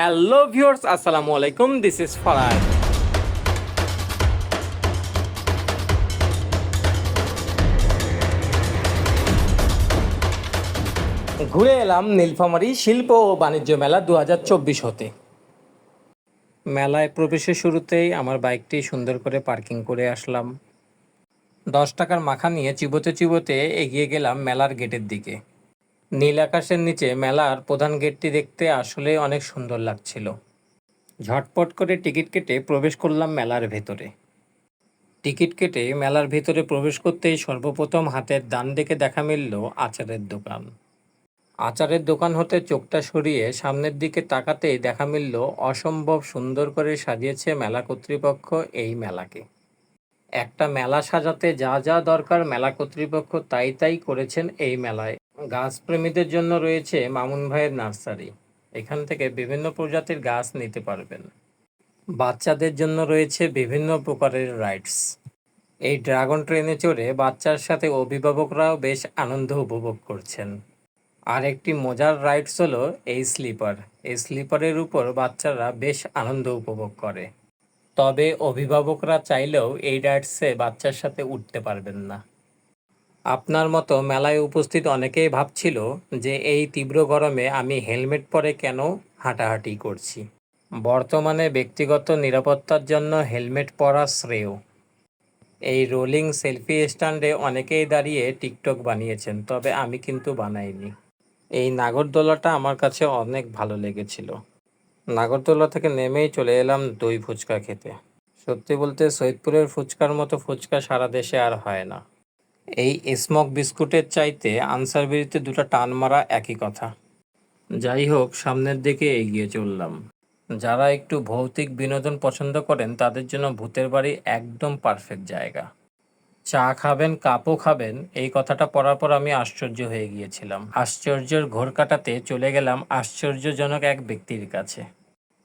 Hello viewers, আসসালামু আলাইকুম। This is Faraz. ঘুরে এলাম নীলফামারী শিল্প ও বাণিজ্য মেলা 2024 হতে। মেলায় প্রবেশের শুরুতেই আমার বাইকটি সুন্দর করে পার্কিং করে আসলাম। 10 টাকার মাখা নিয়ে চিবোতে চিবোতে এগিয়ে গেলাম মেলার গেটের দিকে। নীল আকাশের নিচে মেলার প্রধান গেটটি দেখতে আসলে অনেক সুন্দর লাগছিল। ঝটপট করে টিকিট কেটে প্রবেশ করলাম মেলার ভেতরে। টিকিট কেটে মেলার ভিতরে প্রবেশ করতেই সর্বপ্রথম হাতের ডান দিকে দেখা মিলল আচারের দোকান। আচারের দোকান হতে চোখটা সরিয়ে সামনের দিকে তাকাতেই দেখা মিলল অসম্ভব সুন্দর করে সাজিয়েছে মেলা কর্তৃপক্ষ এই মেলাকে। একটা মেলা সাজাতে যা যা দরকার মেলা কর্তৃপক্ষ তাই তাই করেছেন এই মেলায়। গাছপ্রেমীদের জন্য রয়েছে মামুন ভাইয়ের নার্সারি, এখান থেকে বিভিন্ন প্রজাতির গাছ নিতে পারবেন। বাচ্চাদের জন্য রয়েছে বিভিন্ন প্রকারের রাইডস। এই ড্রাগন ট্রেনে চড়ে বাচ্চার সাথে অভিভাবকরাও বেশ আনন্দ উপভোগ করছেন। আর একটি মজার রাইডস হলো এই স্লিপার। এই স্লিপারের উপর বাচ্চারা বেশ আনন্দ উপভোগ করে। তবে অভিভাবকরা চাইলেও এই রাইডসে বাচ্চার সাথে উঠতে পারবেন না। আপনার মতো মেলায় উপস্থিত অনেকেই ভাবছিল যে এই তীব্র গরমে আমি হেলমেট পরে কেন হাঁটাহাঁটি করছি। বর্তমানে ব্যক্তিগত নিরাপত্তার জন্য হেলমেট পরা শ্রেয়। এই রোলিং সেলফি স্ট্যান্ডে অনেকেই দাঁড়িয়ে টিকটক বানিয়েছেন, তবে আমি কিন্তু বানাইনি। এই নাগরদোলাটা আমার কাছে অনেক ভালো লেগেছিল। নাগরদোলা থেকে নেমেই চলে এলাম দই ফুচকা খেতে। সত্যি বলতে সৈয়দপুরের ফুচকার মতো ফুচকা সারা দেশে আর হয় না। এই স্মোক বিস্কুটের চাইতে আনসারবিরিতে দুটো টান মারা একই কথা। যাই হোক, সামনের দিকে এগিয়ে চললাম। যারা একটু ভৌতিক বিনোদন পছন্দ করেন তাদের জন্য ভূতের বাড়ি একদম পারফেক্ট জায়গা। চা খাবেন, কাপও খাবেন, এই কথাটা পড়ার পর আমি আশ্চর্য হয়ে গিয়েছিলাম। আশ্চর্যের ঘোর কাটাতে চলে গেলাম আশ্চর্যজনক এক ব্যক্তির কাছে।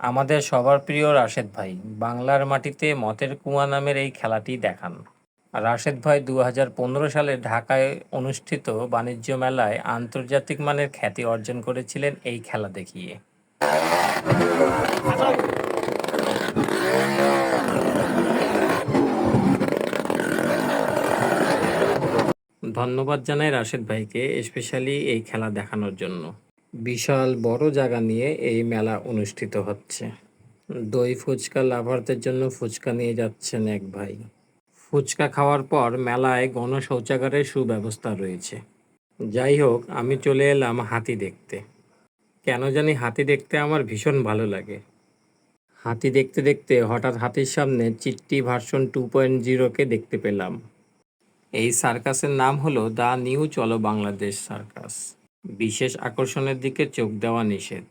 আমাদের সবার প্রিয় রাশেদ ভাই বাংলার মাটিতে মতের কুয়া নামের এই খেলাটি দেখান। রাশেদ ভাই 2015 সালে ঢাকায় অনুষ্ঠিত বাণিজ্য মেলায় আন্তর্জাতিক মানের খ্যাতি অর্জন করেছিলেন এই খেলা দেখিয়ে। ধন্যবাদ জানাই রাশেদ ভাইকে স্পেশালি এই খেলা দেখানোর জন্য। বিশাল বড় জায়গা নিয়ে এই মেলা অনুষ্ঠিত হচ্ছে। দই ফুচকা লাভারদের জন্য ফুচকা নিয়ে যাচ্ছেন এক ভাই। ফুচকা খাওয়ার পর মেলায় গণশৌচাগারের সুব্যবস্থা রয়েছে। যাই হোক, আমি চলে এলাম হাতি দেখতে। কেন জানি হাতি দেখতে আমার ভীষণ ভালো লাগে। হাতি দেখতে দেখতে হঠাৎ হাতির সামনে চিট্টি ভার্সন 2.0-কে দেখতে পেলাম। এই সার্কাসের নাম হলো দ্য নিউ চলো বাংলাদেশ সার্কাস। বিশেষ আকর্ষণের দিকে চোখ দেওয়া নিষেধ।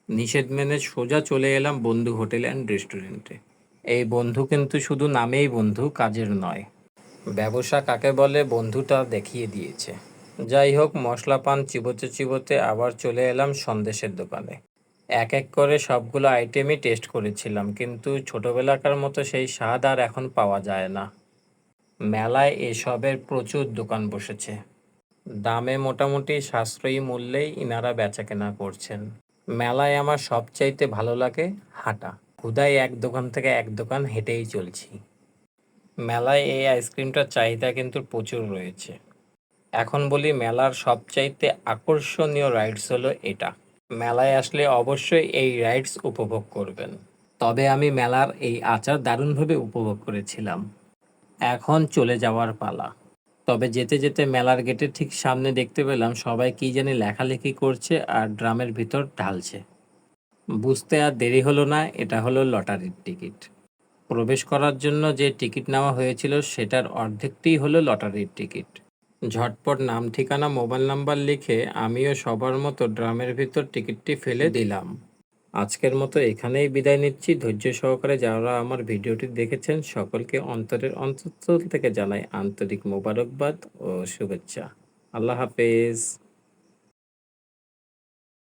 নিষেধ মেনে সোজা চলে এলাম বন্ধু হোটেল অ্যান্ড রেস্টুরেন্টে। এই বন্ধু কিন্তু শুধু নামেই বন্ধু, কাজের নয়। ব্যবসা কাকে বলে বন্ধুটা দেখিয়ে দিয়েছে। যাই হোক, মশলা পান চিবোতে চিবোতে আবার চলে এলাম সন্দেশের দোকানে। এক এক করে সবগুলো আইটেমই টেস্ট করেছিলাম, কিন্তু ছোটবেলাকার মতো সেই স্বাদ আর এখন পাওয়া যায় না। মেলায় এসবের প্রচুর দোকান বসেছে। দামে মোটামুটি সাশ্রয়ী মূল্যেই ইনারা বেচাকেনা করছেন। মেলায় আমার সবচাইতে ভালো লাগে হাঁটা। ক্ষুধায় এক দোকান থেকে এক দোকান হেঁটেই চলছি। মেলায় এই আইসক্রিমটার চাহিদা কিন্তু প্রচুর রয়েছে। এখন বলি মেলার সবচাইতে আকর্ষণীয় রাইডস হলো এটা। মেলায় আসলে অবশ্যই এই রাইডস উপভোগ করবেন। তবে আমি মেলার এই আচার দারুণভাবে উপভোগ করেছিলাম। এখন চলে যাওয়ার পালা। তবে যেতে যেতে মেলার গেটের ঠিক সামনে দেখতে পেলাম সবাই কী জানি লেখালেখি করছে আর ড্রামের ভিতর ঢালছে। বুঝতে আর দেরি হলো না, এটা হলো লটারির টিকিট। প্রবেশ করার জন্য যে টিকিট নেওয়া হয়েছিল সেটার অর্ধেকটিই হলো লটারির টিকিট। ঝটপট নাম, ঠিকানা, মোবাইল নাম্বার লিখে আমিও সবার মতো ড্রামের ভিতর টিকিটটি ফেলে দিলাম। আজকের মতো এখানেই বিদায় নিচ্ছি। ধৈর্য সহকারে যারা আমার ভিডিওটি দেখেছেন সকলকে অন্তরের অন্তঃস্থল থেকে জানাই আন্তরিক মোবারকবাদ ও শুভেচ্ছা। আল্লাহ হাফেজ।